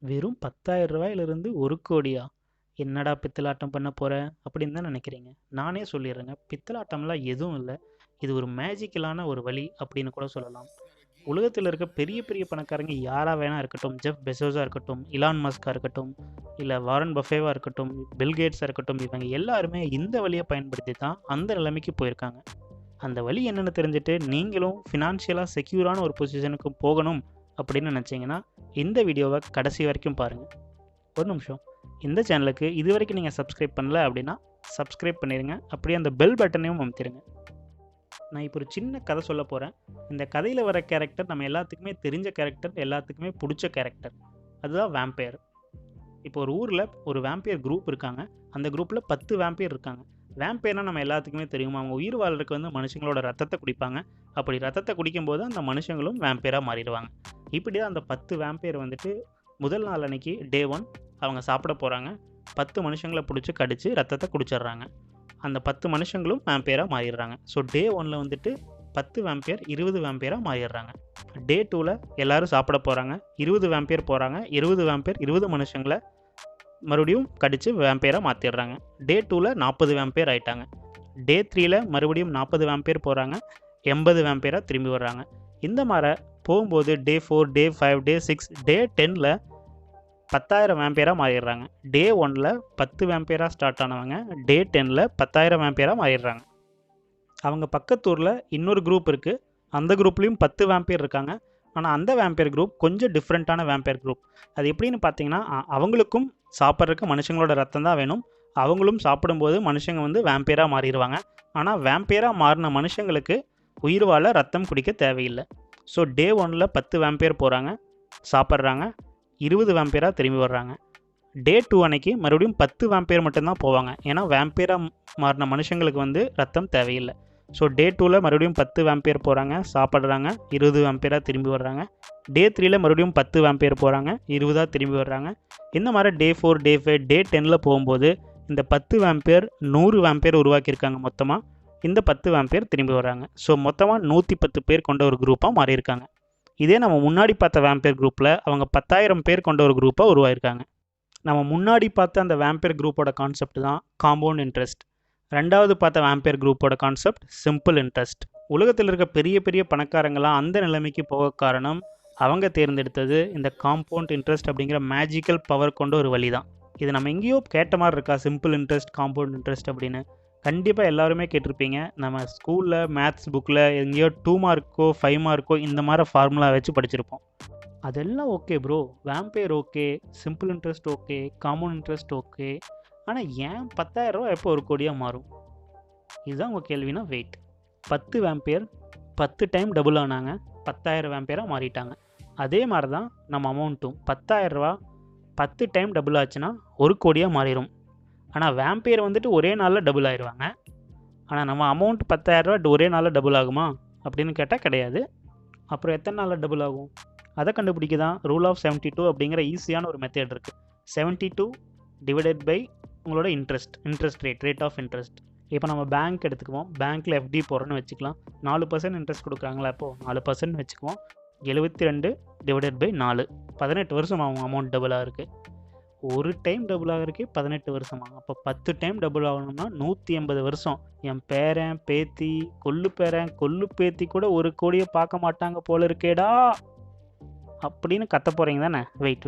வெறும் ரூ. 10,000லிருந்து 1,00,00,000 என்னடா பித்தலாட்டம் பண்ண போற? அப்படின்னு தான் நினைக்கிறீங்க. நானே சொல்லிடுறேங்க. பித்தலாட்டம்லாம் எதுவும் இல்ல. இது ஒரு மேஜிக்கலான ஒரு வழி அப்படின்னு கூட சொல்லலாம். உலகத்தில் இருக்க பெரிய பெரிய பணக்காரங்க யாரா வேணா இருக்கட்டும், ஜெஃப் பெசோஸா இருக்கட்டும், இலான் மஸ்கா இருக்கட்டும், இல்ல வாரன் பஃபேவா இருக்கட்டும், பில் கேட்ஸா இருக்கட்டும், இவங்க எல்லாருமே இந்த வழியை பயன்படுத்தி தான் அந்த நிலைமைக்கு போயிருக்காங்க. அந்த வழி என்னன்னு தெரிஞ்சுட்டு நீங்களும் ஃபினான்ஷியலாக செக்யூரான ஒரு பொசிஷனுக்கு போகணும் அப்படின்னு நினச்சிங்கன்னா இந்த வீடியோவை கடைசி வரைக்கும் பாருங்கள். ஒரு நிமிஷம், இந்த சேனலுக்கு இது வரைக்கும் நீங்கள் சப்ஸ்கிரைப் பண்ணல அப்படின்னா சப்ஸ்கிரைப் பண்ணிடுங்க. அப்படியே அந்த பெல் பட்டனையும் அமுத்திடுங்க. நான் இப்போ ஒரு சின்ன கதை சொல்ல போகிறேன். இந்த கதையில் வர கேரக்டர் நம்ம எல்லாத்துக்குமே தெரிஞ்ச கேரக்டர், எல்லாத்துக்குமே பிடிச்ச கேரக்டர். அதுதான் வேம்பயர். இப்போ ஒரு ஊரில் ஒரு வேம்பயர் குரூப் இருக்காங்க. அந்த குரூப்பில் 10 வேம்பயர் இருக்காங்க. வேம்பயர்னா நம்ம எல்லாத்துக்குமே தெரியுமா, அவங்க உயிர் வாழ்றதுக்கு வந்து மனுஷங்களோட ரத்தத்தை குடிப்பாங்க. அப்படி ரத்தத்தை குடிக்கும்போது அந்த மனுஷங்களும் வேம்பயராக மாறிடுவாங்க. இப்படி தான் அந்த 10 வேம்பயர் வந்துட்டு முதல் நாள் அன்னைக்கு டே 1 அவங்க சாப்பிட போகிறாங்க. 10 மனுஷங்களை பிடிச்சி கடித்து ரத்தத்தை குடிச்சிடுறாங்க. அந்த 10 மனுஷங்களும் வேம்பயராக மாறிடுறாங்க. ஸோ டே 1ல் வந்துட்டு 10 வேம்பயர் 20 வேம்பயராக மாறிடுறாங்க. டே 2ல் எல்லோரும் சாப்பிட போகிறாங்க. 20 வேம்பயர் போகிறாங்க. 20 வேம்பயர் 20 மனுஷங்களை மறுபடியும் கடித்து வேம்பயராக மாற்றிடுறாங்க. டே 2ல் 40 வேம்பயர் ஆகிட்டாங்க. டே 3ல் மறுபடியும் 40 வேம்பயர் போகிறாங்க. 80 வேம்பயராக திரும்பி வர்றாங்க. இந்த மாதிரி போகும்போது டே 4, டே 5, டே 6, டே 10ல் 10,000 வேம்பயராக மாறிடுறாங்க. டே 1ல் 10 வேம்பயராக ஸ்டார்ட் ஆனவங்க டே 10ல் 10,000 வேம்பயராக மாறிடுறாங்க. அவங்க பக்கத்தூரில் இன்னொரு குரூப் இருக்குது. அந்த குரூப்லேயும் 10 வேம்பயர் இருக்காங்க. ஆனால் அந்த வேம்பயர் குரூப் கொஞ்சம் டிஃப்ரெண்ட்டான வேம்பயர் குரூப். அது எப்படின்னு பார்த்தீங்கன்னா, அவங்களுக்கும் சாப்பிட்றதுக்கு மனுஷங்களோட ரத்தம் தான் வேணும். அவங்களும் சாப்பிடும்போது மனுஷங்க வந்து வேம்பயராக மாறிடுவாங்க. ஆனால் வேம்பயராக மாறின மனுஷங்களுக்கு உயிர் வாழ ரத்தம் குடிக்க தேவையில்லை. ஸோ டே 1ல் 10 வேம்பயர் போகிறாங்க, சாப்பிட்றாங்க, 20 வேம்பயராக திரும்பி வர்றாங்க. டே 2 அன்னைக்கு மறுபடியும் 10 வேம்பயர் மட்டும்தான் போவாங்க. ஏன்னா வேம்பயராக மாறின மனுஷங்களுக்கு வந்து ரத்தம் தேவையில்லை. ஸோ டே 2ல் மறுபடியும் 10 வேம்பயர் போகிறாங்க, சாப்பிட்றாங்க, 20 வேம்பயராக திரும்பி வர்றாங்க. டே 3ல் மறுபடியும் 10 வேம்பயர் போகிறாங்க, 20 திரும்பி வர்றாங்க. இந்த மாதிரி டே 4, டே 5, டே 10ல் போகும்போது இந்த 10 வேம்பயர் 100 வேம்பயர் உருவாக்கியிருக்காங்க மொத்தமாக. இந்த 10 வேம்பயர் திரும்பி வர்றாங்க. ஸோ மொத்தமாக 110 பேர் கொண்ட ஒரு குரூப்பாக மாறியிருக்காங்க. இதே நம்ம முன்னாடி பார்த்த வேம்பயர் குரூப்பில் அவங்க 10,000 பேர் கொண்ட ஒரு குரூப்பாக உருவாயிருக்காங்க. நம்ம முன்னாடி பார்த்த அந்த வேம்பயர் குரூப்போட கான்செப்ட் தான் காம்பவுண்ட் இன்ட்ரெஸ்ட். ரெண்டாவது பார்த்த வேம்பயர் குரூப்போட கான்செப்ட் சிம்பிள் இன்ட்ரெஸ்ட். உலகத்தில் இருக்க பெரிய பெரிய பணக்காரங்களாம் அந்த நிலைமைக்கு போக காரணம் அவங்க தேர்ந்தெடுத்தது இந்த காம்பவுண்ட் இன்ட்ரெஸ்ட் அப்படிங்கிற மேஜிக்கல் பவர் கொண்ட ஒரு வழி தான். இது நம்ம எங்கேயோ கேட்ட மாதிரி இருக்கா, சிம்பிள் இன்ட்ரெஸ்ட், காம்பவுண்ட் இன்ட்ரெஸ்ட் அப்படின்னு? கண்டிப்பாக எல்லாருமே கேட்டிருப்பீங்க. நம்ம ஸ்கூலில் மேத்ஸ் புக்கில் எங்கேயோ 2 மார்க்கோ 5 மார்க்கோ இந்த மாதிரி ஃபார்முலா வச்சு படிச்சிருப்போம். அதெல்லாம் okay bro, vampire okay, simple interest okay, compound interest okay, ஆனால் ஏன் 10,000 ரூபா எப்போ 1,00,00,000 மாறும்? இதுதான் உங்கள் கேள்வினா வெயிட். 10 வேம்பயர் 10 டைம் டபுள் ஆனாங்க, 10,000 வேம்பயராக மாறிட்டாங்க. அதே மாதிரி தான் நம்ம அமௌண்ட்டும் 10,000 ரூபா 10 டைம் டபுள் ஆச்சுன்னா 1,00,00,000 மாறிடும். ஆனால் வேம்பயர் வந்துட்டு ஒரே நாளில் டபுள் ஆயிடுவாங்க. ஆனால் நம்ம அமௌண்ட் 10,000 ரூபா ஒரே நாளில் டபுள் ஆகுமா அப்படின்னு கேட்டால் கிடையாது. அப்புறம் எத்தனை நாளில் டபுள் ஆகும்? அதை கண்டுபிடிக்க தான் ரூல் ஆஃப் 72 அப்படிங்கிற ஈஸியான ஒரு மெத்தட் இருக்குது. 72 டிவைடட் பை உங்களோட இன்ட்ரெஸ்ட் ரேட் ஆஃப் இன்ட்ரெஸ்ட். இப்போ நம்ம பேங்க் எடுத்துக்குவோம். பேங்க்கில் எஃப்டி போகிறோன்னு வச்சுக்கலாம். 4% இன்ட்ரெஸ்ட் கொடுக்குறாங்களா, இப்போது 4% வச்சுக்குவோம். 72 டிவைடட் பை 4, 18 வருஷம் ஆகும் அமௌண்ட் டபுளாக இருக்குது. ஒரு டைம் டபுள் ஆகிறதுக்கே 18 வருஷமா? அப்போ 10 டைம் டபுள் ஆகணும்னா 180 வருஷம். என் பேரன் பேத்தி கொள்ளு பேரன் கொள்ளு பேத்தி கூட 1,00,00,000 பார்க்க மாட்டாங்க போல இருக்கேடா அப்படின்னு கத்த போகிறீங்க தானே? வெயிட்,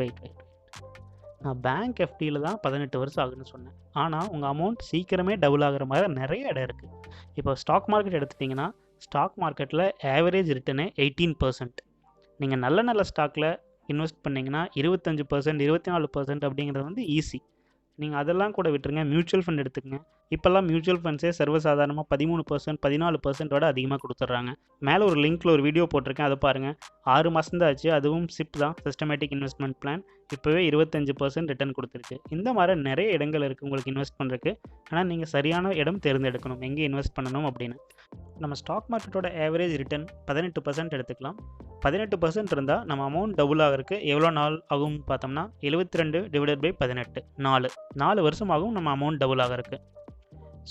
நான் பேங்க் எஃப்டியில் தான் 18 வருஷம் ஆகுதுன்னு சொன்னேன். ஆனால் உங்கள் அமௌண்ட் சீக்கிரமே டபுள் ஆகிற மாதிரி நிறைய இடம் இருக்குது. இப்போ ஸ்டாக் மார்க்கெட் எடுத்துட்டிங்கன்னா, ஸ்டாக் மார்க்கெட்டில் ஆவரேஜ் ரிட்டர்னு 18%. நீங்கள் நல்ல ஸ்டாக்கில் இன்வெஸ்ட் பண்ணிங்கன்னா 25%, 24% அப்படிங்கிறது வந்து ஈஸி. நீங்கள் அதெல்லாம் கூட விட்டுருங்க. மியூச்சுவல் ஃபண்ட் எடுத்துக்கங்க. இப்போல்லாம் மியூச்சுவல் ஃபண்ட்ஸே சர்வசாதாரணமாக 13%, 14%ஓட அதிகமாக கொடுத்துட்றாங்க. மேலே ஒரு லிங்க்கில் ஒரு வீடியோ போட்டிருக்கேன், அதை பாருங்கள். 6 மாதம் தான் ஆச்சு. அதுவும் சிப் தான், சிஸ்டமேட்டிக் இன்வெஸ்ட்மெண்ட் பிளான். இப்போவே 25% ரிட்டர்ன் கொடுத்துருக்கு. இந்த மாதிரி நிறைய இடங்கள் இருக்குது உங்களுக்கு இன்வெஸ்ட் பண்ணுறதுக்கு. ஆனால் நீங்கள் சரியான இடம் தேர்ந்தெடுக்கணும், எங்கே இன்வெஸ்ட் பண்ணணும் அப்படின்னு. நம்ம ஸ்டாக் மார்க்கெட்டோட ஆவரேஜ் ரிட்டர்ன் 18% எடுத்துக்கலாம். 18% இருந்தால் நம்ம அமௌண்ட் டபுள் ஆகிறதுக்கு எவ்வளோ நாள் ஆகும்னு பார்த்தோம்னா 72 டிவைடட் பை 18, 4 வருஷம் ஆகும் நம்ம அமௌண்ட் டபுள் ஆகிறதுக்கு.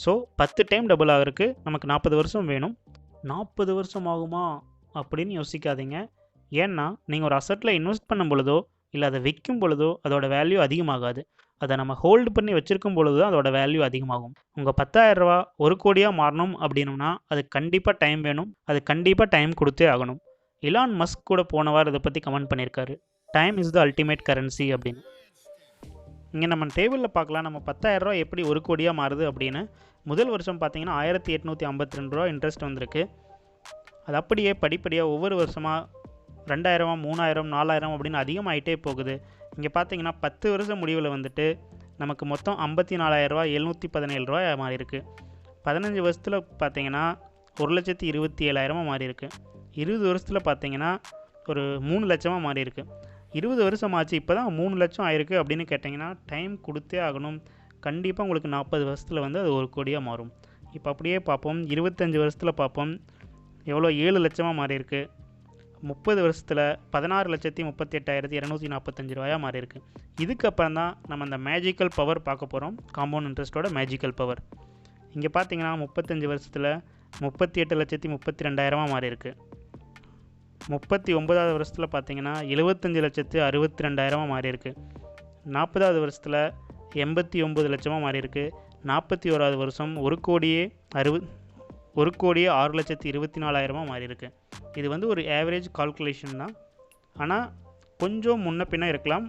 ஸோ 10 டைம் டபுள் ஆகிறதுக்கு நமக்கு 40 வருஷம் வேணும். 40 வருஷம் ஆகுமா அப்படின்னு யோசிக்காதீங்க. ஏன்னா நீங்கள் ஒரு அசட்டில் இன்வெஸ்ட் பண்ணும் பொழுதோ இல்லை அதை விற்கும் பொழுதோ அதோட வேல்யூ அதிகமாகாது. அதை நம்ம ஹோல்டு பண்ணி வச்சுருக்கும் பொழுது தான் அதோட வேல்யூ அதிகமாகும். உங்கள் 10,000 ரூபா 1 கோடியாக மாறணும் அப்படின்னா அது கண்டிப்பாக டைம் வேணும். அது கண்டிப்பாக டைம் கொடுத்தே ஆகணும். இலான் மஸ்க் கூட போன வாரம் இதை பற்றி கமெண்ட் பண்ணியிருக்காரு, time is the ultimate currency அப்படின்னு. இங்கே நம்ம டேபிளில் பார்க்கலாம், நம்ம 10,000 ரூபா எப்படி 1 கோடியாக மாறுது அப்படின்னு. முதல் வருஷம் பார்த்தீங்கன்னா 1852 ரூபா இன்ட்ரெஸ்ட் வந்திருக்கு. அது அப்படியே படிப்படியாக ஒவ்வொரு வருஷமாக 2000, 3000, 4000 அப்படின்னு அதிகமாகிட்டே போகுது. இங்கே பார்த்தீங்கன்னா 10 வருஷம் முடிவில் வந்துட்டு நமக்கு மொத்தம் 54,717 ரூபா மாறி இருக்கு. 15 வருஷத்தில் பார்த்தீங்கன்னா 1,27,000 மாறி இருக்கு. 20 வருஷத்தில் பார்த்தீங்கன்னா ஒரு 3 லட்சமாக மாறி இருக்கு. 20 வருஷம் ஆச்சு, இப்போ தான் 3 லட்சம் ஆயிருக்கு அப்படின்னு கேட்டிங்கன்னா டைம் கொடுத்தே ஆகணும். கண்டிப்பாக உங்களுக்கு 40 வருஷத்தில் வந்து அது 1 கோடியாக மாறும். இப்போ அப்படியே பார்ப்போம், 25 வருஷத்தில் பார்ப்போம் எவ்வளோ 7 லட்சமாக மாறி இருக்கு. 30 வருஷத்தில் 16,38,245 ரூபாயாக மாறி இருக்கு. இதுக்கப்புறம் தான் நம்ம அந்த மேஜிக்கல் பவர் பார்க்க போகிறோம், காம்பவுண்ட் இன்ட்ரெஸ்ட்டோட மேஜிக்கல் பவர். இங்கே பார்த்தீங்கன்னா 35 வருஷத்தில் 38,32,000 மாறி இருக்கு. 39வது வருஷத்தில் பார்த்தீங்கன்னா 75,62,000 மாறி இருக்கு. 40வது வருஷத்தில் 89 லட்சமாக மாறி இருக்கு. 41வது வருஷம் 1,06,24,000 மாறி இருக்கு. இது வந்து ஒரு ஆவரேஜ் கால்குலேஷன் தான், ஆனால் கொஞ்சம் முன்ன பின்ன இருக்கலாம்.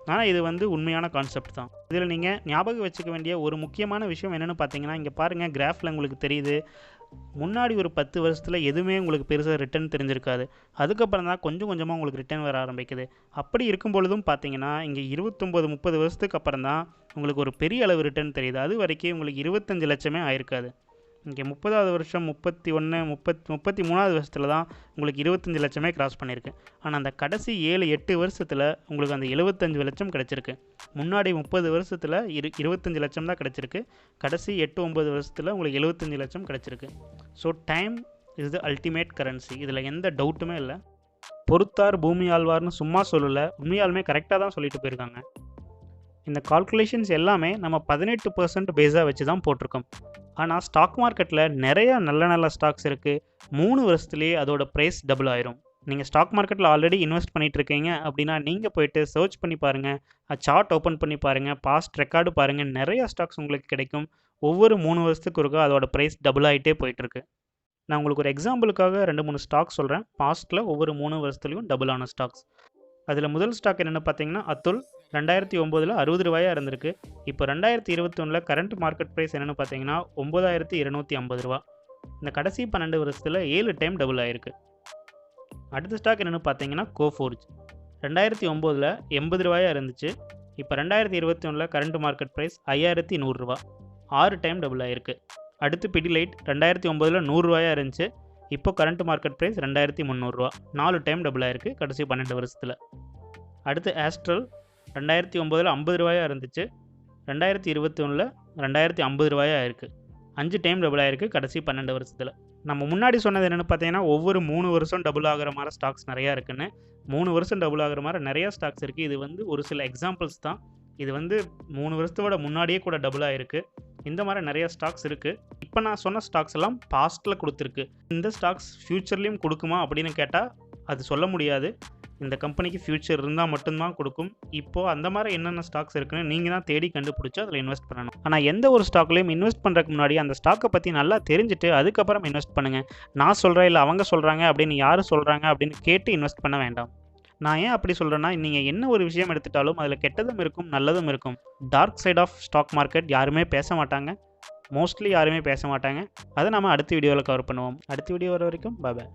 ஆனால் இது வந்து உண்மையான கான்செப்ட் தான். இதில் நீங்கள் ஞாபகம் வச்சுக்க வேண்டிய ஒரு முக்கியமான விஷயம் என்னென்னு பார்த்தீங்கன்னா, இங்கே பாருங்கள் கிராஃபில் உங்களுக்கு தெரியுது, முன்னாடி ஒரு 10 வருஷத்தில் எதுவுமே உங்களுக்கு பெருசாக ரிட்டர்ன் தெரிஞ்சிருக்காது. அதுக்கப்புறம் தான் கொஞ்சம் கொஞ்சமாக உங்களுக்கு ரிட்டர்ன் வர ஆரம்பிக்குது. அப்படி இருக்கும் பொழுதும் பார்த்தீங்கன்னா இங்கே 29-30 வருஷத்துக்கு அப்புறம் தான் உங்களுக்கு ஒரு பெரிய அளவு ரிட்டர்ன் தெரியுது. அது வரைக்கும் உங்களுக்கு 25 லட்சமே ஆயிருக்காது. இங்கே 30வது வருஷம் 33வது வருஷத்தில் தான் உங்களுக்கு 25 லட்சமே கிராஸ் பண்ணியிருக்கு. ஆனால் அந்த கடைசி 7-8 வருஷத்தில் உங்களுக்கு அந்த 75 லட்சம் கிடச்சிருக்கு. முன்னாடி 30 வருஷத்தில் 25 லட்சம் தான் கிடச்சிருக்கு. கடைசி 8-9 வருஷத்தில் உங்களுக்கு 75 லட்சம் கிடச்சிருக்கு. So time is the ultimate currency, இதில் எந்த டவுட்டுமே இல்லை. பொறுத்தார் பூமி ஆழ்வார்னு சும்மா சொல்லலை, உண்மையாலுமே கரெக்டாக தான் சொல்லிட்டு போயிருக்காங்க. இந்த கால்குலேஷன்ஸ் எல்லாமே நம்ம 18% பேஸாக வச்சு தான் போட்டிருக்கோம். ஆனால் ஸ்டாக் மார்க்கெட்டில் நிறையா நல்ல ஸ்டாக்ஸ் இருக்குது. 3 வருஷத்துலேயே அதோட ப்ரைஸ் டபுள் ஆயிரும். நீங்கள் ஸ்டாக் மார்க்கெட்டில் ஆல்ரெடி இன்வெஸ்ட் பண்ணிகிட்டு இருக்கீங்க அப்படின்னா நீங்கள் போய்ட்டு சர்ச் பண்ணி பாருங்கள், சார்ட் ஓப்பன் பண்ணி பாருங்கள், பாஸ்ட் ரெக்கார்டு பாருங்கள், நிறையா ஸ்டாக்ஸ் உங்களுக்கு கிடைக்கும். ஒவ்வொரு 3 வருஷத்துக்கு ஒருக்கா அதோட ப்ரைஸ் டபுள் ஆகிட்டே போயிட்டுருக்கு. நான் உங்களுக்கு ஒரு எக்ஸாம்பிளுக்காக 2-3 ஸ்டாக்ஸ் சொல்கிறேன், பாஸ்ட்டில் ஒவ்வொரு 3 வருஷத்துலையும் டபுள் ஆன ஸ்டாக்ஸ். அதில் முதல் ஸ்டாக் என்னென்னு பார்த்தீங்கன்னா அத்துல். 2009 60 ரூபாயாக இருந்திருக்கு. இப்போ 2021 கரண்ட் மார்க்கெட் ப்ரைஸ் என்னென்னு பார்த்தீங்கன்னா 9,250 ரூபா. இந்த கடைசி 12 வருஷத்தில் 7 டைம் டபுள் ஆகிருக்கு. அடுத்த ஸ்டாக் என்னென்னு பார்த்தீங்கன்னா கோஃபோர்ஜ். 2009 80 ரூபாயாக இருந்துச்சு. இப்போ 2021 கரண்ட் மார்க்கெட் ப்ரைஸ் 5,100 ரூபா. 6 டைம் டபுள் ஆகிருக்கு. அடுத்து பிடிலைட். 2009 100 ரூபாயாக இருந்துச்சு. இப்போ கரண்ட் மார்க்கெட் ப்ரைஸ் 2,300 ரூபா. 4 டைம் டபுள் ஆகிருக்கு கடைசி 12 வருஷத்தில். அடுத்து ஆஸ்ட்ரல். 2009 50 ரூபாயாக இருந்துச்சு. 2021 2,050 ரூபாயாக இருக்குது. 5 டைம் டபுள் ஆகிருக்கு கடைசி 12 வருஷத்தில். நம்ம முன்னாடி சொன்னது என்னென்னு பார்த்தீங்கன்னா ஒவ்வொரு 3 வருஷம் டபுள் ஆகிற மாதிரி ஸ்டாக்ஸ் நிறையா இருக்குன்னு. 3 வருஷம் டபுள் ஆகிற மாதிரி நிறையா ஸ்டாக்ஸ் இருக்குது. இது வந்து ஒரு சில எக்ஸாம்பிள்ஸ் தான். இது வந்து 3 வருஷத்தோட முன்னாடியே கூட டபுள் ஆகிருக்கு. இந்த மாதிரி நிறைய ஸ்டாக்ஸ் இருக்குது. இப்போ நான் சொன்ன ஸ்டாக்ஸ் எல்லாம் பாஸ்ட்டில் கொடுத்துருக்கு. இந்த ஸ்டாக்ஸ் ஃப்யூச்சர்லேயும் கொடுக்குமா அப்படின்னு கேட்டால் அது சொல்ல முடியாது. இந்த கம்பெனிக்கு ஃப்யூச்சர் இருந்தால் மட்டும்தான் கொடுக்கும். இப்போது அந்த மாதிரி என்னென்ன ஸ்டாக்ஸ் இருக்குன்னு நீங்கள் தான் தேடி கண்டுபிடிச்சி அதில் இன்வெஸ்ட் பண்ணணும். ஆனால் எந்த ஒரு ஸ்டாக்லையும் இன்வெஸ்ட் பண்ணுறதுக்கு முன்னாடி அந்த ஸ்டாக்கை பற்றி நல்லா தெரிஞ்சுட்டு அதுக்கப்புறம் இன்வெஸ்ட் பண்ணுங்கள். நான் சொல்கிறேன் இல்லை அவங்க சொல்கிறாங்க அப்படின்னு யார் சொல்கிறாங்க அப்படின்னு கேட்டு இன்வெஸ்ட் பண்ண வேண்டாம். நான் ஏன் அப்படி சொல்கிறேன்னா, நீங்கள் என்ன ஒரு விஷயம் எடுத்துட்டாலும் அதில் கெட்டதும் இருக்கும் நல்லதும் இருக்கும். Dark side of stock market யாருமே பேச மாட்டாங்க, மோஸ்ட்லி யாருமே பேச மாட்டாங்க. அதை நம்ம அடுத்த வீடியோவில் கவர் பண்ணுவோம். அடுத்த வீடியோ வர வரைக்கும் பாய்.